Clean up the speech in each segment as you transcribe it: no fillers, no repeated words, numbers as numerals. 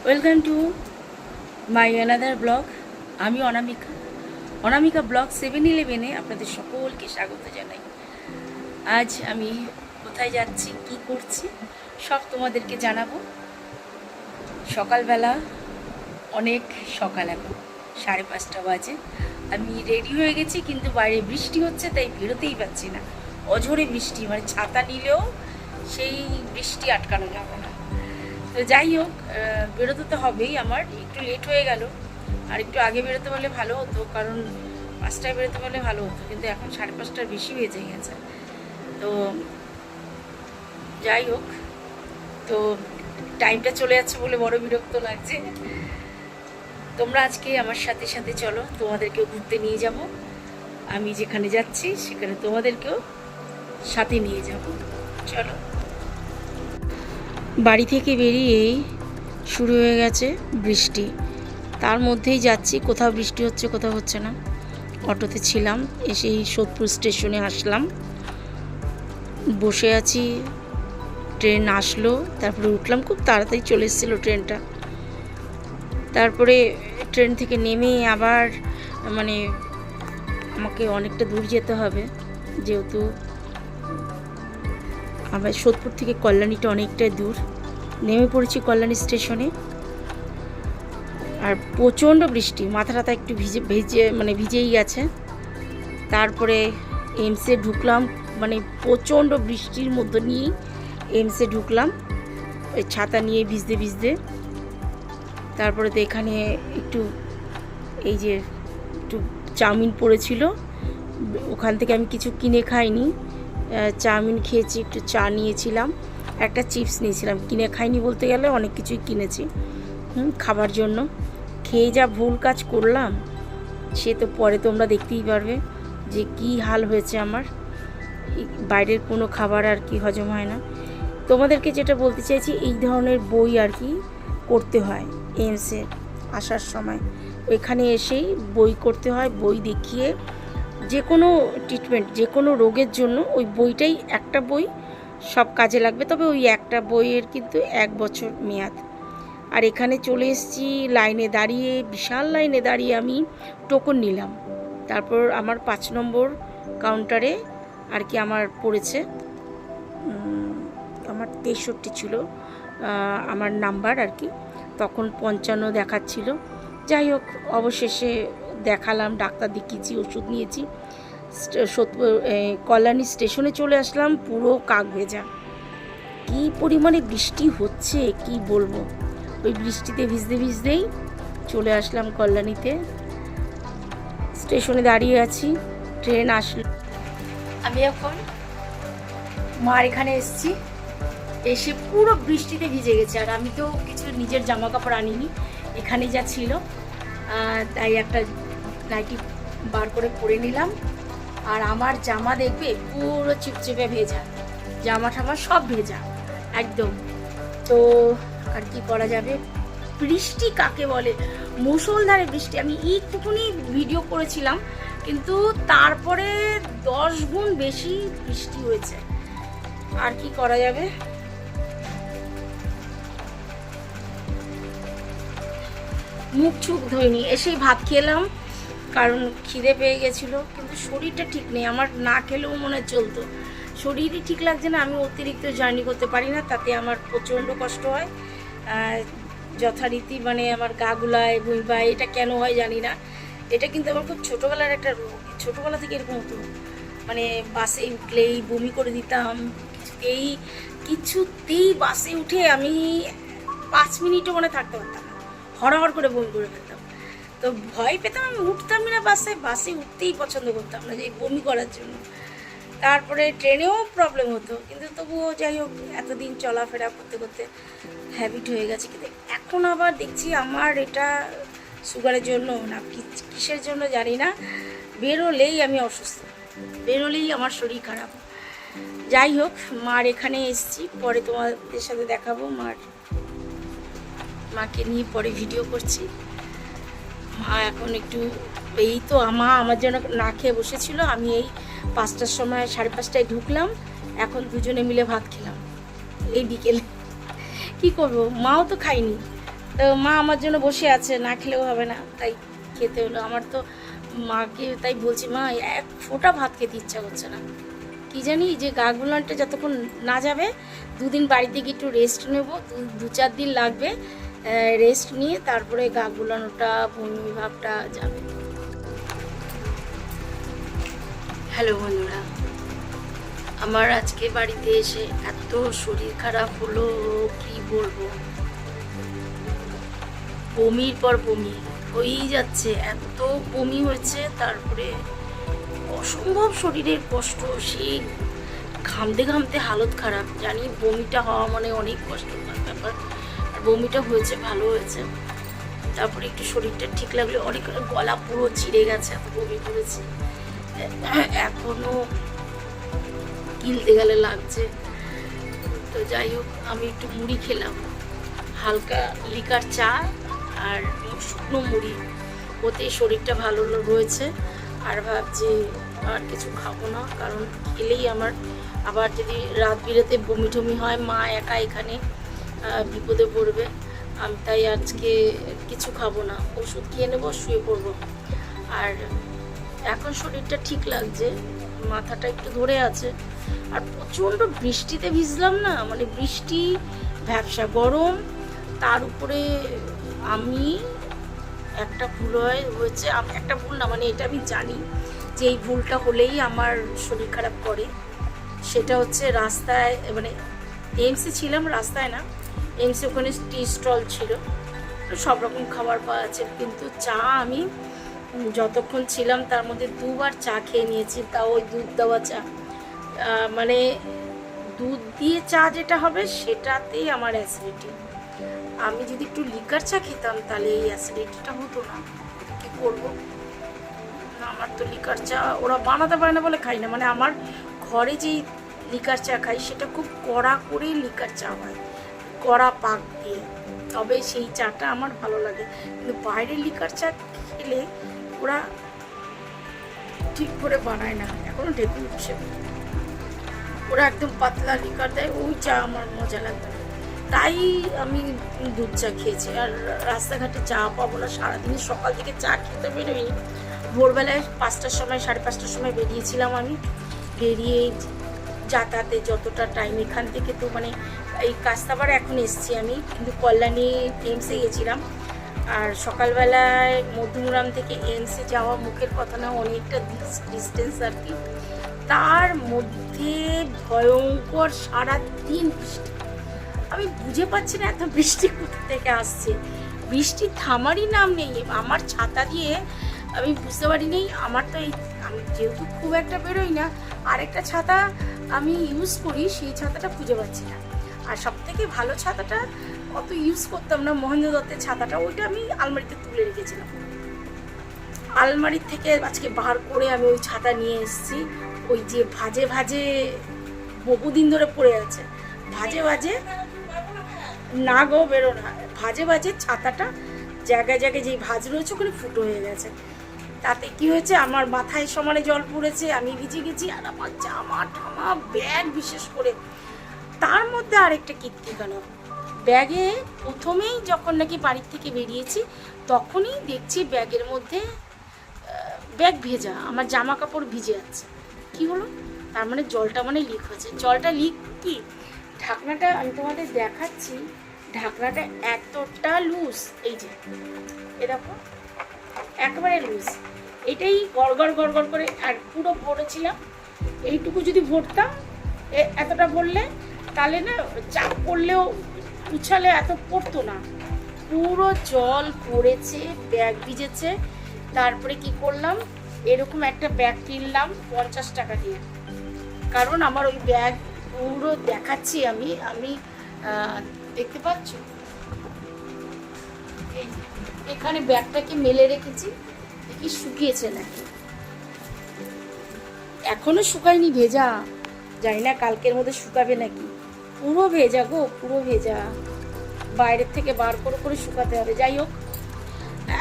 Welcome to my another blog. আমি অনামিকা blog 7-11-এ আপনাদের সকলকে স্বাগত জানাই। আজ আমি কোথায় যাচ্ছি, কি করছি সব তোমাদেরকে জানাবো। সকালবেলা, অনেক সকাল, এখন 5:30 বাজে। আমি রেডি হয়ে গেছি, কিন্তু বাইরে বৃষ্টি হচ্ছে, তাই বেরোতেই পারছি না। অঝোরে বৃষ্টি, মানে ছাতা নিলেও সেই বৃষ্টি আটকানো যাবে না। তো যাই হোক, বেরোতে তো হবেই। আমার একটু লেট হয়ে গেল, আর একটু আগে বেরোতে পারলে ভালো হতো, কারণ 5টায় বেরোতে পারলে ভালো হতো, কিন্তু এখন 5:30টার বেশি বেজে গেছে। তো যাই হোক, তো টাইমটা চলে যাচ্ছে বলে বড় বিরক্ত লাগছে। তোমরা আজকে আমার সাথে সাথে চলো, তোমাদেরকেও ঘুরতে নিয়ে যাব। আমি যেখানে যাচ্ছি সেখানে তোমাদেরকেও সাথে নিয়ে যাব। চলো। বাড়ি থেকে বেরিয়েই শুরু হয়ে গেছে বৃষ্টি, তার মধ্যেই যাচ্ছি। কোথাও বৃষ্টি হচ্ছে, কোথাও হচ্ছে না। অটোতে ছিলাম, এসেই সোদপুর স্টেশনে আসলাম, বসে আছি। ট্রেন আসলো, তারপরে উঠলাম। খুব তাড়াতাড়ি চলে এসেছিলো ট্রেনটা। তারপরে ট্রেন থেকে নেমে আবার মানে আমাকে অনেকটা দূর যেতে হবে, যেহেতু আবার সোদপুর থেকে কল্যাণীটা অনেকটাই দূর। নেমে পড়েছি কল্যাণী স্টেশনে, আর প্রচণ্ড বৃষ্টি, মাথাটা একটু ভিজেই গেছে। তারপরে এমসে ঢুকলাম, মানে প্রচণ্ড বৃষ্টির মধ্যে নিয়েই এমসে ঢুকলাম, ওই ছাতা নিয়ে ভিজতে ভিজতে। তারপরে তো এখানে একটু এই যে একটু চাউমিন পড়েছিল, ওখান থেকে আমি কিছু কিনে খাইনি, চাউমিন খেয়েছি, একটু চা নিয়েছিলাম, একটা চিপস নিয়েছিলাম। কিনে খাইনি বলতে গেলে অনেক কিছুই কিনেছি খাবার জন্য। খেয়ে যা ভুল কাজ করলাম সে তো পরে তোমরা দেখতেই পারবে যে কি হাল হয়েছে আমার। বাইরের কোনো খাবার আর কি হজম হয় না। তোমাদেরকে যেটা বলতে চাইছি, এই ধরনের বই আর কি করতে হয় এমসে আসার সময়। এখানে এসেই বই করতে হয়, বই দেখিয়ে যে কোনো ট্রিটমেন্ট, যে কোনো রোগের জন্য ওই বইটাই, একটা বই সব কাজে লাগবে। তবে ওই একটা বইয়ের কিন্তু 1 বছর মেয়াদ। আর এখানে চলে এসেছি, লাইনে দাঁড়িয়ে, বিশাল লাইনে দাঁড়িয়ে আমি টোকন নিলাম। তারপর আমার 5 নম্বর কাউন্টারে আর কি আমার পড়েছে, আমার 63 ছিল আমার নাম্বার আর কি, তখন 55 দেখাচ্ছিল। যাই হোক, অবশেষে দেখালাম, ডাক্তার দেখিয়েছি, ওষুধ নিয়েছি। কল্যাণী স্টেশনে চলে আসলাম, পুরো কাক ভেজা। কী পরিমাণে বৃষ্টি হচ্ছে কি বলবো। ওই বৃষ্টিতে ভিজতে ভিজতেই চলে আসলাম কল্যাণীতে। স্টেশনে দাঁড়িয়ে আছি, ট্রেন আসলো। আমি এখন মার এখানে এসেছি, এসে পুরো বৃষ্টিতে ভিজে গেছে। আর আমি তো কিছু নিজের জামা কাপড় আনিনি, এখানে যা ছিল তাই একটা নাইটি বার করে পরে নিলাম। আর আমার জামা দেখবে পুরো চিপচিপে ভেজা, জামা ঠামা সব ভেজা একদম। তো আর কি করা যাবে, বৃষ্টি কাকে বলে, মুষলধারে বৃষ্টি। আমি একটুকুনি ভিডিও করেছিলাম, কিন্তু তারপরে 10 গুণ বেশি বৃষ্টি হয়েছে। আর কি করা যাবে। মুখ চুখ ধুইনি, এসেই ভাত খেলাম, কারণ খিদে পেয়ে গেছিলো। কিন্তু শরীরটা ঠিক নেই আমার, না খেলেও মনে হয় চলতো। শরীরই ঠিক লাগছে না। আমি অতিরিক্ত জার্নি করতে পারি না, তাতে আমার প্রচণ্ড কষ্ট হয়। যথারীতি মানে আমার গা গুলায়, বই বা, এটা কেন হয় জানি না। এটা কিন্তু আমার খুব ছোটোবেলার একটা রোগ, ছোটোবেলা থেকে এরকম হতো। মানে বাসে উঠলেই বমি করে দিতাম, কিছুতেই বাসে উঠে আমি 5 মিনিটও মনে থাকতে পারতাম না, হড়হড় করে বমি করে ফেলতাম। তো ভয় পেতাম, আমি উঠতামই না বাসে উঠতেই পছন্দ করতাম না, যে বমি করার জন্য। তারপরে ট্রেনেও প্রবলেম হতো, কিন্তু তবুও যাই হোক, এতদিন চলাফেরা করতে করতে হ্যাবিট হয়ে গেছে। কিন্তু এখন আবার দেখছি আমার এটা সুগারের জন্য না কিসের জন্য জানি না, বেরোলেই আমি অসুস্থ, বেরোলেই আমার শরীর খারাপ। যাই হোক, মার এখানে এসেছি, পরে তোমাদের সাথে দেখাবো। মাকে নিয়ে পরে ভিডিও করছি। মা এখন একটু, এই তো আমার জন্য না খেয়ে বসেছিল। আমি এই 5টার সময়, 5:30টায় ঢুকলাম, এখন দুজনে মিলে ভাত খেলাম এই বিকেলে। কি করবো, মাও তো খায়নি, তো মা আমার জন্য বসে আছে, না খেলেও হবে না, তাই খেতে হলো। আমার তো মাকে তাই বলছি, মা এক ফোঁটা ভাত খেতে ইচ্ছা করছে না, কি জানি যে গা গুলানটা যতক্ষণ না যাবে, দুদিন বাড়িতে গিয়ে একটু রেস্ট নেবো, 2-4 দিন লাগবে রেস্ট নিয়ে, তারপরে গা গুলানোটা বমি ভাবটা যাবে। হ্যালো বন্ধুরা, আমার আজকে বাড়িতে এসে এত শরীর খারাপ হলো, কি বলবো, বমির পর বমি হয়েই যাচ্ছে, এত বমি হয়েছে, তারপরে অসম্ভব শরীরের কষ্ট, সেই ঘামতে ঘামতে হালত খারাপ। জানি বমিটা হওয়া মানে অনেক কষ্টকর ব্যাপার, আর বমিটা হয়েছে ভালো হয়েছে। তারপরে একটু শরীরটা ঠিক লাগলে, অনেক গলা পুরো চিড়ে গেছে, এত বমি করেছি, এখনো গিলতে গেলে লাগছে। তো যাই হোক, আমি একটু মুড়ি খেলাম, হালকা লিকার চা আর শুকনো মুড়ি, ওতে শরীরটা ভালো রয়েছে। আর ভাবছি আর কিছু খাবো না, কারণ খেলেই আমার আবার যদি রাত বিরেতে বমি টমি হয়, মা একা এখানে বিপদে পড়বে। আমি তাই আজকে কিছু খাবো না, ওষুধ খেয়ে নেবো, শুয়ে পড়বো। আর এখন শরীরটা ঠিক লাগছে, মাথাটা একটু ধরে আছে। আর প্রচণ্ড বৃষ্টিতে ভিজলাম না, মানে বৃষ্টি, ভ্যাপসা গরম, তার উপরে আমি একটা ভুল হয়েছে, একটা ভুল না, মানে এটা আমি জানি যে এই ভুলটা হলেই আমার শরীর খারাপ করে। সেটা হচ্ছে রাস্তায়, মানে এমসি ছিলাম, রাস্তায় না, এমসি ওখানে টি স্টল ছিল, সব রকম খাবার পাওয়া আছে, কিন্তু চা আমি যতক্ষণ ছিলাম তার মধ্যে 2 বার চা খেয়ে নিয়েছি, তাও ওই দুধ দেওয়া চা, মানে দুধ দিয়ে চা যেটা হবে সেটাতেই আমার অ্যাসিডিটি। আমি যদি একটু লিকার চা খেতাম তাহলে এই অ্যাসিডিটিটা হতো না। কী করবো, আমার তো লিকার চা ওরা বানাতে পারে না বলে খাই না, মানে আমার ঘরে যেই লিকার চা খাই সেটা খুব কড়া করে লিকার চা হয়, কড়া পাক দিয়ে, তবে সেই চাটা আমার ভালো লাগে। কিন্তু বাইরের লিকার চা খেলে ওরা ঠিক করে বানায় না, এখনও ঢেকে উঠছে, ওরা একদম পাতলা লিকার দেয়, ওই চা আমার মজা লাগবে না, তাই আমি দুধ চা খেয়েছি। আর রাস্তাঘাটে চা পাবো না, সারাদিনে সকাল থেকে চা খেতে বেরোইনি, ভোরবেলায় 5টার সময় 5:30টার সময় বেরিয়েছিলাম আমি, বেরিয়ে যাতায়াতে যতটা টাইম এখান থেকে, তো মানে এই কাস্তাবার এখন এসছি আমি, কিন্তু কল্যাণী এমসে গেছিলাম। আর সকালবেলায় মধুমগ্রাম থেকে এমসে যাওয়া মুখের কথা না, অনেকটা ডিস্টেন্স আর কি, তার মধ্যে ভয়ঙ্কর সারাদিন বৃষ্টি। আমি বুঝে পাচ্ছি না এত বৃষ্টি কোথা থেকে আসছে, বৃষ্টি থামারই নাম নেই। আমার ছাতা দিয়ে আমি বুঝতে পারিনি, আমার তো এই, আমি যেহেতু খুব একটা বেরোই না, আরেকটা ছাতা আমি ইউজ করি, সেই ছাতাটা খুঁজে পাচ্ছি না। আর সবথেকে ভালো ছাতাটা অত ইউজ করতাম না, মহেন্দ্র দত্তের ছাতাটা, ওইটা আমি আলমারিতে তুলে রেখেছিলাম, আলমারির থেকে আজকে বার করে আমি ওই ছাতা নিয়ে এসেছি। ওই যে ভাজে ভাজে বহুদিন ধরে পড়ে আছে, ভাজে ভাজে না গো, বেরো না, ভাজে ভাজে ছাতাটা জায়গায় জায়গায় যেই ভাজ রয়েছে ওখানে ফুটো হয়ে গেছে। তাতে কি হয়েছে, আমার মাথায় সমানে জল পড়েছে, আমি ভিজে গেছি, আর আমার জামা ঠামা ব্যাগ, বিশেষ করে তার মধ্যে আরেকটা কীর্তি গেল, ব্যাগে প্রথমেই যখন নাকি বাড়ির থেকে বেরিয়েছি তখনই দেখছি ব্যাগের মধ্যে, ব্যাগ ভেজা, আমার জামা কাপড় ভিজে যাচ্ছে। কি হলো, তার মানে জলটা মানে লিক হয়েছে। জলটা লিক কি, ঢাকনাটা আমি তোমাদের দেখাচ্ছি, ঢাকনাটা এতটা লুজ, এই যে এরকম একেবারে লুজ, এটাই গড়গড় গড়গড় করে, আর পুরো ভরেছিলাম, এইটুকু যদি ভরতাম, এতটা ভরলে তাহলে না চাপ পড়লেও উছালে এত পড়তো না, পুরো জল পড়েছে, ব্যাগ ভিজেছে। তারপরে কি করলাম, এরকম একটা ব্যাগ কিনলাম 50 টাকা দিয়ে, কারণ আমার ওই ব্যাগ পুরো দেখাচ্ছি আমি দেখতে পাচ্ছ, এখানে ব্যাগটাকে মেলে রেখেছি, দেখি শুকিয়েছে নাকি, এখনো শুকায়নি, ভেজা, জানি না কালকের মধ্যে শুকাবে নাকি, পুরো ভেজা গো, পুরো ভেজা, বাইরের থেকে বার করে করে শুকাতে হবে। যাই হোক,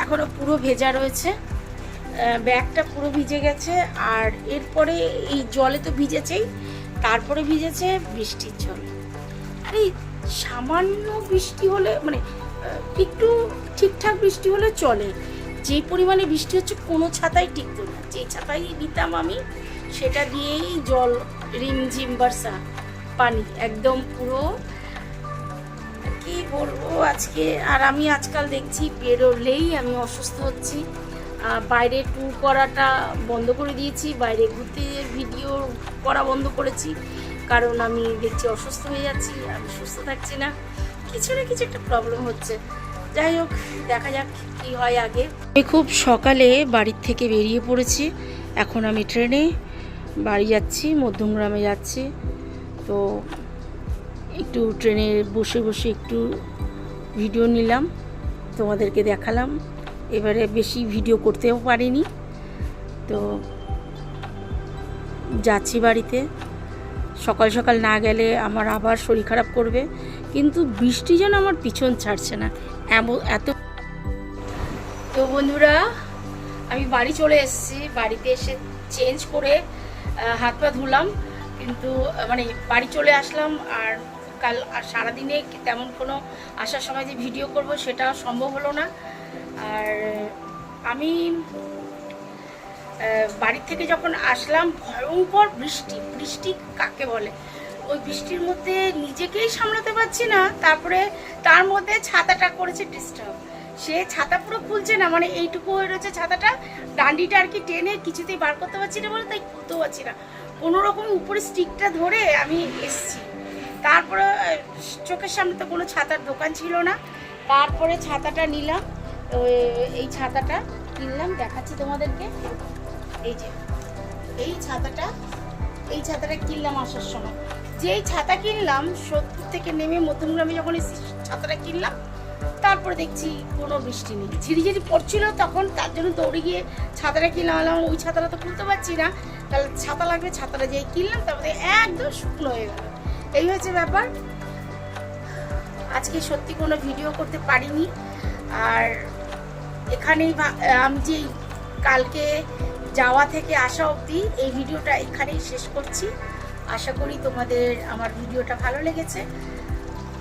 এখনো পুরো ভেজা রয়েছে, ব্যাগটা পুরো ভিজে গেছে। আর এরপরে এই জলে তো ভিজেছেই, তারপরে ভিজেছে বৃষ্টির জল। আর এই সামান্য বৃষ্টি হলে, মানে একটু ঠিকঠাক বৃষ্টি হলে চলে, যে পরিমাণে বৃষ্টি হচ্ছে কোনো ছাতাই টিকতো না। যে ছাতাই নিতাম আমি সেটা দিয়েই জল রিমঝিম বর্ষা, পানি একদম পুরো, কি বলবো আজকে। আর আমি আজকাল দেখছি বেরোলেই আমি অসুস্থ হচ্ছি। বাইরে ট্যুর করাটা বন্ধ করে দিয়েছি, বাইরে ঘুরতে ভিডিও করা বন্ধ করেছি, কারণ আমি দেখছি অসুস্থ হয়ে যাচ্ছি, আমি সুস্থ থাকছি না, কিছু না কিছু একটা প্রবলেম হচ্ছে। যাই হোক, দেখা যাক কী হয় আগে। আমি খুব সকালে বাড়ির থেকে বেরিয়ে পড়েছি, এখন আমি ট্রেনে বাড়ি যাচ্ছি, মধ্যমগ্রামে যাচ্ছি। তো একটু ট্রেনে বসে বসে একটু ভিডিও নিলাম, তোমাদেরকে দেখালাম। এবারে বেশি ভিডিও করতেও পারিনি, তো যাচ্ছি বাড়িতে। সকাল সকাল না গেলে আমার আবার শরীর খারাপ করবে, কিন্তু বৃষ্টি যেন আমার পিছন ছাড়ছে না এত। তো বন্ধুরা, আমি বাড়ি চলে এসেছি, বাড়িতে এসে চেঞ্জ করে হাত পা ধুলাম, কিন্তু মানে বাড়ি চলে আসলাম। আর কাল আর সারাদিনে তেমন কোনো আসার সময় যে ভিডিও করব সেটা সম্ভব হলো না। আর আমি বাড়ি থেকে যখন আসলাম, ভয়ঙ্কর বৃষ্টি কাকে বলে, ওই বৃষ্টির মধ্যে নিজেকেই সামলাতে পারছি না, তারপরে তার মধ্যে ছাতাটা করেছে ডিস্টার্ব। সে ছাতা পুরো খুলছে না, মানে এইটুকু হয়ে রয়েছে ছাতাটা, ডান্ডিটা আর কি টেনে কিছুতেই বার করতে পারছি না বলে তাই খুলতেও পারছি না, কোনো রকম উপরে স্টিকটা ধরে আমি এসছি। তারপরে চোখের সামনে তো কোনো ছাতার দোকান ছিল না, তারপরে ছাতাটা নিলাম, এই ছাতাটা কিনলাম, দেখাচ্ছি তোমাদেরকে। এই যে এই ছাতাটা কিনলাম আসার সময়। যেই ছাতা কিনলাম, 70 থেকে নেমে মধ্যমগ্রামে যখন ছাতাটা কিনলাম, তারপরে দেখছি কোনো বৃষ্টি নেই, ঝিরিঝিরি পড়ছিল তখন, তার জন্য দৌড়ে গিয়ে ছাতাটা কিনলাম। ওই ছাতাটা তো খুলতে পারছি না, তাহলে ছাতা লাগবে, ছাতাটা যেই কিনলাম তারপরে একদম শুকনো হয়ে গেল। এই হচ্ছে ব্যাপার। আজকে সত্যি কোনো ভিডিও করতে পারিনি। আর এখানেই আমি যে কালকে যাওয়া থেকে আসা অবধি এই ভিডিওটা এখানেই শেষ করছি। আশা করি তোমাদের আমার ভিডিওটা ভালো লেগেছে।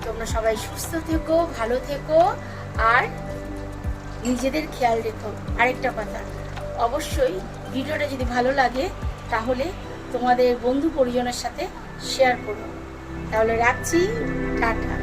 তোমরা সবাই সুস্থ থেকো, ভালো থেকো, আর নিজেদের খেয়াল রেখো। আরেকটা কথা, অবশ্যই ভিডিওটা যদি ভালো লাগে তাহলে তোমাদের বন্ধু পরিজনের সাথে শেয়ার করো। তাহলে রাখছি, টাটা।